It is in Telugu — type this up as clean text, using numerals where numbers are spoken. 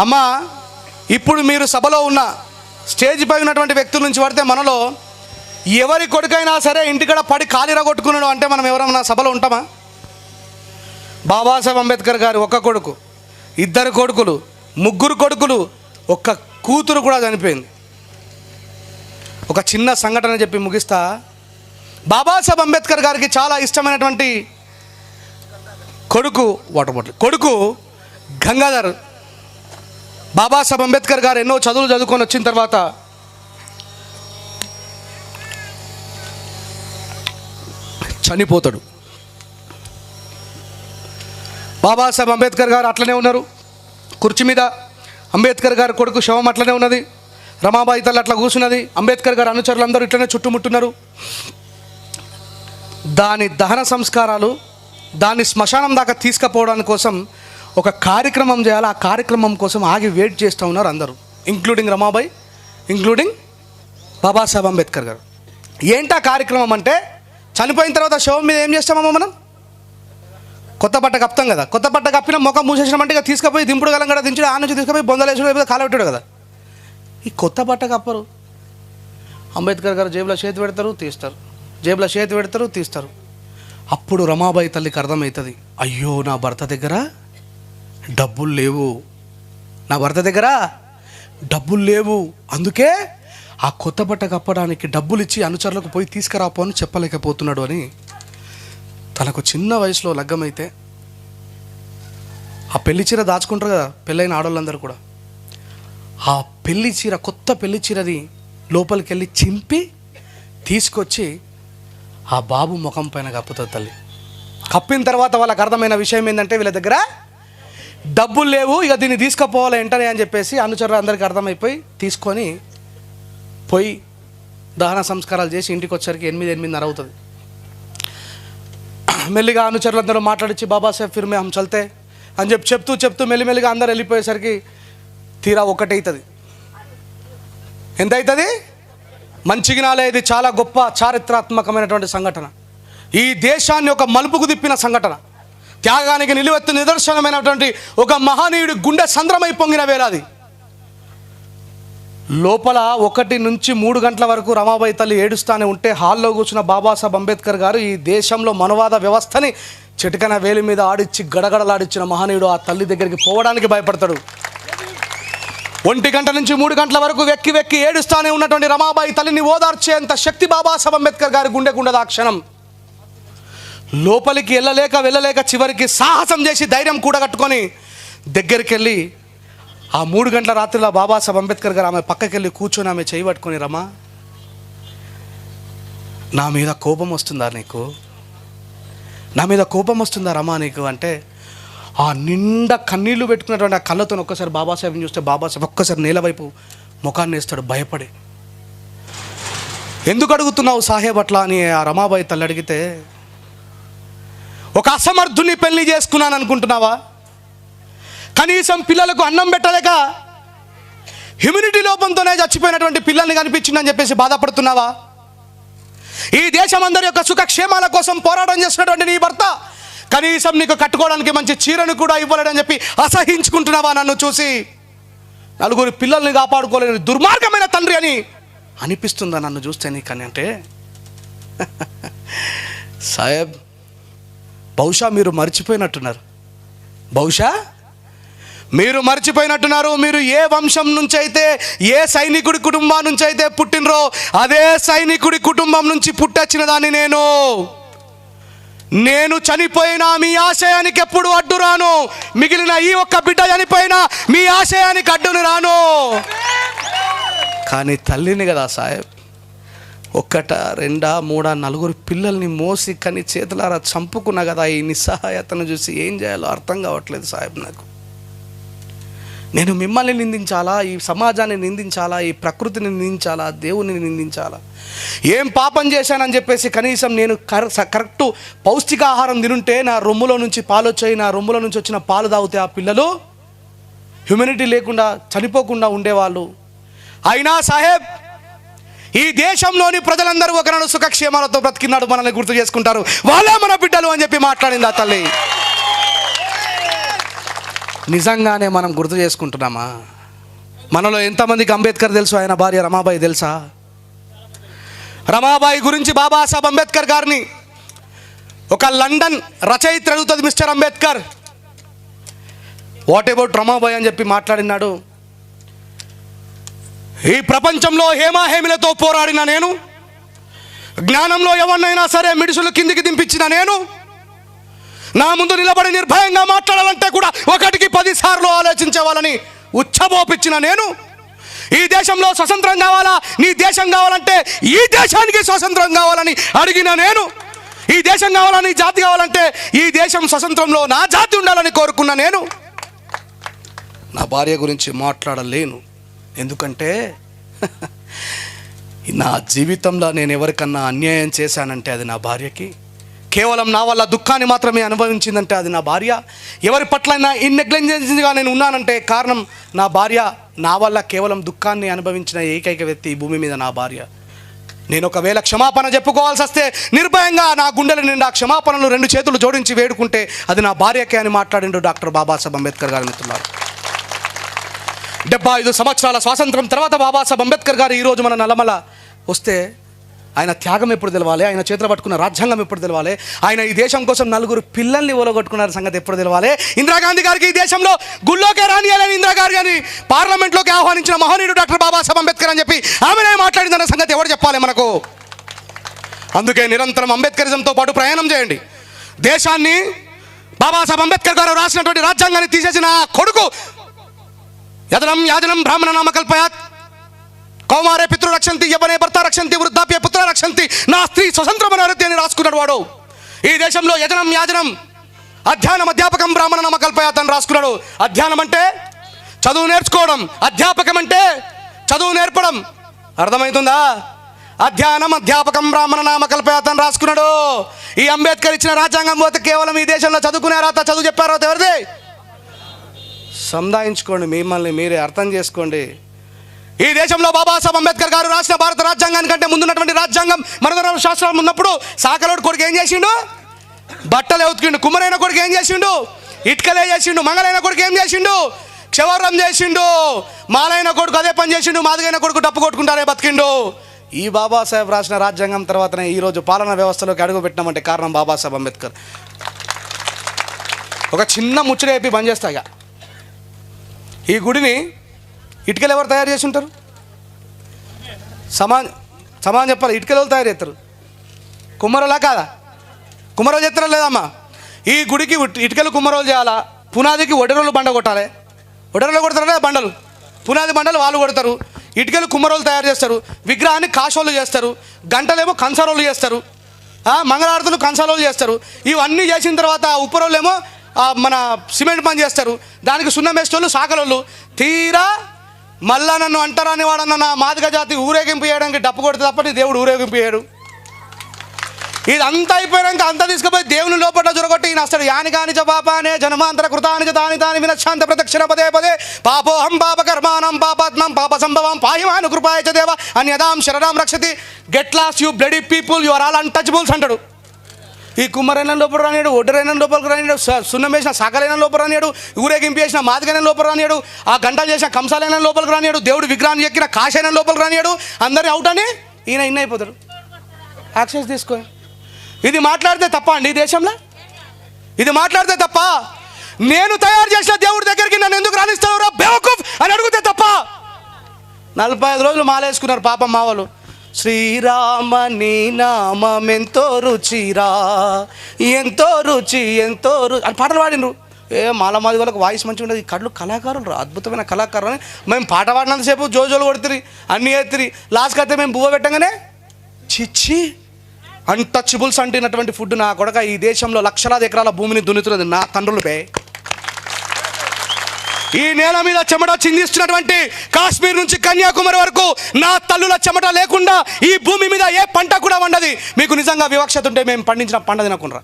అమ్మ, ఇప్పుడు మీరు సభలో ఉన్న స్టేజ్ పై ఉన్నటువంటి వ్యక్తుల నుంచి పడితే మనలో ఎవరి కొడుకైనా సరే ఇంటికాడ పడి కాలిరగొట్టుకున్నాడు అంటే మనం ఎవరన్నా సభలో ఉంటామా? బాబాసాహెబ్ అంబేద్కర్ గారు ఒక్క కొడుకు, ఇద్దరు కొడుకులు, ముగ్గురు కొడుకులు, ఒక్క కూతురు కూడా చనిపోయింది. ఒక చిన్న సంఘటన చెప్పి ముగిస్తా. బాబాసాహెబ్ అంబేద్కర్ గారికి చాలా ఇష్టమైనటువంటి కొడుకు గంగాధర్. బాబాసాహెబ్ అంబేద్కర్ గారు ఎన్నో చదువులు చదువుకొని వచ్చిన తర్వాత చనిపోతాడు. బాబాసాహెబ్ అంబేద్కర్ గారు అట్లనే ఉన్నారు కుర్చీ మీద. అంబేద్కర్ గారు కొడుకు శవం అట్లనే ఉన్నది. రమాబాయి తల్లి అట్లా కూర్చున్నది. అంబేద్కర్ గారు అనుచరులు అందరూ ఇట్లనే చుట్టుముట్టున్నారు. దాని దహన సంస్కారాలు, దాన్ని శ్మశానం దాకా తీసుకుపోవడానికి కోసం ఒక కార్యక్రమం చేయాలి. ఆ కార్యక్రమం కోసం ఆగి వెయిట్ చేస్తూ ఉన్నారు అందరూ, ఇంక్లూడింగ్ రమాబాయి, ఇంక్లూడింగ్ బాబాసాహెబ్ అంబేద్కర్ గారు. ఏంటా కార్యక్రమం అంటే, చనిపోయిన తర్వాత శవం మీద ఏం చేస్తామమ్మా మనం? కొత్త బట్ట కప్తాం కదా. కొత్త బట్ట కప్పిన ముఖం మూసేసినామంటే ఇక తీసుకుపోయి దింపుడు గలం కూడా దించుడు, ఆ నుంచి తీసుకుపోయి బొందలేసుడు, లేకపోతే కాలబెట్టాడు కదా. ఈ కొత్త బట్ట కప్పరు. అంబేద్కర్ గారు జేబులో చేతి పెడతారు, తీస్తారు, జేబులో చేతి పెడతారు, తీస్తారు. అప్పుడు రమాబాయి తల్లికి అర్థమవుతుంది, అయ్యో నా భర్త దగ్గర డబ్బులు లేవు, నా భర్త దగ్గర డబ్బులు లేవు, అందుకే ఆ కొత్త బట్ట కప్పడానికి డబ్బులు ఇచ్చి అనుచరులకు పోయి తీసుకురాపో అని చెప్పలేకపోతున్నాడు అని. తనకు చిన్న వయసులో లగ్గమైతే ఆ పెళ్లి చీర దాచుకుంటారు కదా పెళ్ళైన ఆడవాళ్ళందరూ కూడా, ఆ పెళ్లి చీర, కొత్త పెళ్లి చీరది లోపలికి వెళ్ళి చింపి తీసుకొచ్చి ఆ బాబు ముఖం పైన కప్పుతుంది తల్లి. కప్పిన తర్వాత వాళ్ళకి అర్థమైన విషయం ఏంటంటే, వీళ్ళ దగ్గర డబ్బులు లేవు, ఇక దీన్ని తీసుకుపోవాలి వెంటనే అని చెప్పేసి అనుచరులు అందరికీ అర్థమైపోయి తీసుకొని పోయి దహన సంస్కారాలు చేసి ఇంటికి వచ్చేసరికి 8-8:30 అవుతుంది. మెల్లిగా అనుచరులందరూ మాట్లాడించి బాబాసాహెబ్ ఫిర్ మే హమ్ చల్తే అని చెప్తూ మెల్లిమెల్లిగా అందరు వెళ్ళిపోయేసరికి తీరా ఒకటవుతుంది. ఎంత అవుతుంది? మంచిగినాలే. ఇది చాలా గొప్ప చారిత్రాత్మకమైనటువంటి సంఘటన. ఈ దేశాన్ని ఒక మలుపుకు తిప్పిన సంఘటన, త్యాగానికి నిలువెత్తు నిదర్శనమైనటువంటి ఒక మహనీయుడి గుండె సంద్రమై పొంగిన వేళది. లోపల 1 నుంచి 3 గంటల వరకు రమాబాయి తల్లి ఏడుస్తానే ఉంటే, హాల్లో కూర్చున్న బాబాసాహెబ్ అంబేద్కర్ గారు ఈ దేశంలో మనవాద వ్యవస్థని చిటికన వేలి మీద ఆడిచ్చి గడగడలాడిచ్చిన మహనీయుడు ఆ తల్లి దగ్గరికి పోవడానికి భయపడతాడు. 1 గంట నుంచి 3 గంటల వరకు వెక్కి ఏడుస్తానే ఉన్నటువంటి రమాబాయి తల్లిని ఓదార్చేంత శక్తి బాబాసాహెబ్ అంబేద్కర్ గారి గుండెకుండదు. ఆ క్షణం లోపలికి వెళ్ళలేక చివరికి సాహసం చేసి ధైర్యం కూడగట్టుకొని దగ్గరికి వెళ్ళి ఆ 3 గంటల రాత్రిలో బాబాసాహెబ్ అంబేద్కర్ గారు ఆమె పక్కకి వెళ్ళి కూర్చొని ఆమె చేయి పట్టుకొని, రమా, నా మీద కోపం వస్తుందా నీకు? నా మీద కోపం వస్తుందా రమా నీకు అంటే, ఆ నిండా కన్నీళ్లు పెట్టుకున్నటువంటి ఆ కళ్ళతో ఒక్కసారి బాబాసాహెబ్ని చూస్తే బాబాసాహెబ్ ఒక్కసారి నేల వైపు ముఖాన్ని వేస్తాడు భయపడి. ఎందుకు అడుగుతున్నావు సాహెబ్ అట్లా అని ఆ రమాబాయి తల్లి అడిగితే, ఒక అసమర్థుని పెళ్లి చేసుకున్నాను అనుకుంటున్నావా? కనీసం పిల్లలకు అన్నం పెట్టలేక హ్యూమినిటీ లోపంతోనే చచ్చిపోయినటువంటి పిల్లల్ని కనిపించిందని చెప్పేసి బాధపడుతున్నావా? ఈ దేశం అందరి యొక్క సుఖక్షేమాల కోసం పోరాటం చేసినటువంటి నీ భర్త కనీసం నీకు కట్టుకోవడానికి మంచి చీరను కూడా ఇవ్వలేడని చెప్పి అసహించుకుంటున్నావా? నన్ను చూసి నలుగురు పిల్లల్ని కాపాడుకోలేని దుర్మార్గమైన తండ్రి అని అనిపిస్తుందా నన్ను చూస్తే నీకు అని అంటే, సాహెబ్, బహుశా మీరు మర్చిపోయినట్టున్నారు. మీరు ఏ వంశం నుంచి అయితే, ఏ సైనికుడి కుటుంబం నుంచి అయితే పుట్టినరో అదే సైనికుడి కుటుంబం నుంచి పుట్టొచ్చిన దాన్ని నేను చనిపోయినా మీ ఆశయానికి ఎప్పుడు అడ్డు రాను. మిగిలిన ఈ ఒక్క బిడ్డ చనిపోయినా మీ ఆశయానికి అడ్డును రాను. కానీ తల్లిని కదా సాహెబ్, 1, 2, 3, 4 పిల్లల్ని మోసి కని చేతులారా చంపుకున్నా కదా. ఈ నిస్సహాయతను చూసి ఏం చేయాలో అర్థం కావట్లేదు సాహెబ్ నాకు. నేను మిమ్మల్ని నిందించాలా, ఈ సమాజాన్ని నిందించాలా, ఈ ప్రకృతిని నిందించాలా, దేవుని నిందించాలా? ఏం పాపం చేశానని చెప్పేసి కనీసం నేను కరెక్ట్ పౌష్టికాహారం తినుంటే నా రొమ్ములో నుంచి పాలు వచ్చాయి, నా రొమ్ములో నుంచి వచ్చిన పాలు తాగితే ఆ పిల్లలు హ్యూమినిటీ లేకుండా చనిపోకుండా ఉండేవాళ్ళు. అయినా సాహెబ్, ఈ దేశంలోని ప్రజలందరూ ఒకనాడు సుఖక్షేమాలతో బ్రతికినాడు మనల్ని గుర్తు చేసుకుంటారు, వాళ్ళే మన బిడ్డలు అని చెప్పి మాట్లాడింది ఆ తల్లి. నిజంగానే మనం గుర్తు చేసుకుంటున్నామా? మనలో ఎంతమందికి అంబేద్కర్ తెలుసు, ఆయన భార్య రమాబాయి తెలుసా? రమాబాయి గురించి బాబాసాహెబ్ అంబేద్కర్ గారిని ఒక లండన్ రచయిత్రి అడుగుతుంది, mister Ambedkar what about Ramabai అని చెప్పి మాట్లాడినాడు. ఈ ప్రపంచంలో హేమాహేమిలతో పోరాడిన నేను, జ్ఞానంలో ఎవరినైనా సరే మిడుసులు కిందికి దింపించిన నేను, నా ముందు నిలబడి నిర్భయంగా మాట్లాడాలంటే కూడా 1కి 10 సార్లు ఆలోచించే వాళ్ళని ఉచ్చబోపించిన నేను, ఈ దేశంలో స్వతంత్రం కావాలా, నీ దేశం కావాలంటే ఈ దేశానికి స్వతంత్రం కావాలని అడిగిన నేను, ఈ దేశం కావాలని జాతి కావాలంటే ఈ దేశం స్వతంత్రంలో నా జాతి ఉండాలని కోరుకున్న నేను నా భార్య గురించి మాట్లాడలేను. ఎందుకంటే నా జీవితంలో నేను ఎవరికన్నా అన్యాయం చేశానంటే అది నా భార్యకి. కేవలం నా వల్ల దుఃఖాన్ని మాత్రమే అనుభవించిందంటే అది నా భార్య. ఎవరి పట్లైనా ఇన్నెగ్లిజెన్స్గా నేను ఉన్నానంటే కారణం నా భార్య. నా వల్ల కేవలం దుఃఖాన్ని అనుభవించిన ఏకైక వ్యక్తి ఈ భూమి మీద నా భార్య. నేను ఒకవేళ క్షమాపణ చెప్పుకోవాల్సి వస్తే నిర్భయంగా నా గుండెల నిండా క్షమాపణలు 2 చేతులు జోడించి వేడుకుంటే అది నా భార్యకే అని మాట్లాడిండు డాక్టర్ బాబాసాహెబ్ అంబేద్కర్ గారు. మిత్రులారు, 75 సంవత్సరాల స్వాతంత్రం తర్వాత బాబాసాహెబ్ అంబేద్కర్ గారు ఈరోజు మన నల్లమల వస్తే ఆయన త్యాగం ఎప్పుడు తెలవాలి, ఆయన చేతులు పట్టుకున్న రాజ్యాంగం ఎప్పుడు తెలవాలి, ఆయన ఈ దేశం కోసం 4 పిల్లల్ని ఓలగొట్టుకున్న సంగతి ఎప్పుడు తెలవాలి, ఇందిరాగాంధీ గారికి ఈ దేశంలో గుళ్ళోకే రానియాలని ఇందిరాగాంధీ గారిని పార్లమెంట్లోకి ఆహ్వానించిన మహనీయుడు డాక్టర్ బాబాసాహెబ్ అంబేద్కర్ అని చెప్పి ఆమెనే మాట్లాడిందన్న సంగతి ఎవరు చెప్పాలి మనకు? అందుకే నిరంతరం అంబేద్కరిజంతో పాటు ప్రయాణం చేయండి. దేశాన్ని బాబాసాహెబ్ అంబేద్కర్ గారు రాసినటువంటి రాజ్యాంగాన్ని తీసేసిన కొడుకు యదనం యాజనం బ్రాహ్మణ నామకల్పయాత్ కౌమారే పితృ రక్షంతి యవనే భర్త రక్షంతి వృద్ధాప్య పుత్ర రక్షంతి నా స్త్రీ స్వతంత్రమనరతి అని రాసుకున్నాడు వాడు. ఈ దేశంలో యజనం యాజనం అధ్యయనం అధ్యాపకం బ్రాహ్మణ నామకల్పయాత్ అని రాసుకున్నాడు. అధ్యయనం అంటే చదువు నేర్చుకోవడం, అధ్యాపకం అంటే చదువు నేర్పడం. అర్థమవుతుందా? అధ్యయనం అధ్యాపకం బ్రాహ్మణ నామకల్పయాత్ అని రాసుకున్నాడు. ఈ అంబేద్కర్ ఇచ్చిన రాజ్యాంగం పోతే కేవలం ఈ దేశంలో చదువుకునే రాత చదువు చెప్పారో ఎవరిది? సంధాయించుకోండి, మిమ్మల్ని మీరే అర్థం చేసుకోండి. ఈ దేశంలో బాబాసాహెబ్ అంబేద్కర్ గారు రాసిన భారత రాజ్యాంగాన్ని కంటే ముందున్నటువంటి రాజ్యాంగం మరణర శాస్త్రం ఉన్నప్పుడు సాకలోడు కొడుకు ఏం చేసిండు? బట్టలే ఉతికిండు. కుమ్మరైన కొడుకు ఏం చేసిండు? ఇటుకలే చేసిండు. మంగళైన కొడుకు ఏం చేసిండు? క్షవరం చేసిండు. మాలైన కొడుకు అదే పని చేసిండు. మాదిగైన కొడుకు డప్పు కొట్టుకుంటారే బతికిండు. ఈ బాబాసాహెబ్ రాసిన రాజ్యాంగం తర్వాతనే ఈరోజు పాలనా వ్యవస్థలోకి అడుగు పెట్టినామంటే కారణం బాబాసాహెబ్ అంబేద్కర్. ఒక చిన్న ముచ్చట చెప్పి బంద్ చేస్తాగా, ఈ గుడిని ఇటుకలు ఎవరు తయారు చేసి ఉంటారు? సమాన్ చెప్పాలి. ఇటుకలు ఎవరు తయారు చేస్తారు? కుమ్మరోలా కాదా? కుమ్మరోలు చేస్తారా లేదమ్మా? ఈ గుడికి ఇటుకలు కుమ్మరోలు చేయాలా, పునాదికి ఒడరోలు బండ కొట్టాలి. ఒడరోలు కొడతారా లేదా? బండలు, పునాది బండలు వాళ్ళు కొడతారు. ఇటుకలు కుమ్మరోలు తయారు చేస్తారు. విగ్రహాన్ని కాశోళ్ళు చేస్తారు. గంటలేమో కంసారోళ్ళు చేస్తారు. మంగళారతులు కంసాలోళ్ళు చేస్తారు. ఇవన్నీ చేసిన తర్వాత ఉప్పరోళ్ళు ఏమో మన సిమెంట్ పని చేస్తారు. దానికి సున్నం వేసేటోళ్ళు సాకలోళ్ళు. తీరా మళ్ళా నన్ను అంటారని వాడన్న నా మాదిగ జాతి ఊరేగింపు చేయడానికి డప్పు కొడితే తప్పని దేవుడు ఊరేగింపు చేయడు. ఇదంతా అయిపోయాక అంతా తీసుకుపోయి దేవుని లోపల జొరగొట్టి ఈయన వస్తాడు. యాని కాని చ పాపానే జన్మాంతర కృతాని చ తాని తాని వినశాంత ప్రదక్షిణ పదే పదే పాపోహం పాప కర్మానం పాపాత్మం పాప సంభవం పాయమాను కృపాయ చ దేవ అన్యదాం శరణాం రక్షతి. Get lost you bloody people, you are all untouchables అంటాడు. ఈ కుమ్మరైన లోపల రానియాడు, ఒడ్డరైన లోపలికి రానియాడు, సున్నం వేసిన సాకలైన లోపల రానియాడు, ఊరేగింపు చేసిన మాదిగైన లోపల రానియాడు, ఆ గంటలు చేసిన కంసాలైన లోపలికి రానియాడు, దేవుడు విగ్రహాన్ని ఎక్కిన కాశైన లోపలికి రానియాడు. అందరినీ అవుట్ అని ఈయన ఇన్ అయిపోతాడు. యాక్సెస్ తీసుకో. ఇది మాట్లాడితే తప్ప అండి ఈ దేశంలో? ఇది మాట్లాడితే తప్ప? నేను తయారు చేసిన దేవుడి దగ్గరికి నన్ను ఎందుకు రాణిస్తావు రా బేవకూఫ్ అని అడిగితే తప్ప. 45 రోజులు మాలేసుకున్నారు పాపం మా వాళ్ళు. శ్రీరామ నీ నామం ఎంతో రుచిరా, ఎంతో రుచి ఎంతో అని పాటలు పాడినరు. మాల మాది వాళ్ళకి వాయిస్ మంచిగా ఉండదు. ఈ కళ్ళు కళాకారులు రా, అద్భుతమైన కళాకారులు అని మేము పాట పాడినంతసేపు జోజోలు కొడుతుంది, అన్నీ ఎత్తిరి. లాస్ట్కి అయితే మేము బువ్వ పెట్టగానే చిచ్చి అన్టచబుల్స్ అంటున్నటువంటి ఫుడ్ నా కొడక ఈ దేశంలో లక్షలాది ఎకరాల భూమిని దున్నుతున్నది నా తండ్రులపై. ఈ నేల మీద చెమట చిందిస్తున్నటువంటి కాశ్మీర్ నుంచి కన్యాకుమారి వరకు నా తల్లుల చెమట లేకుండా ఈ భూమి మీద ఏ పంట కూడా వండది. మీకు నిజంగా వివక్షత ఉంటే మేము పండించిన పంట తినకుండా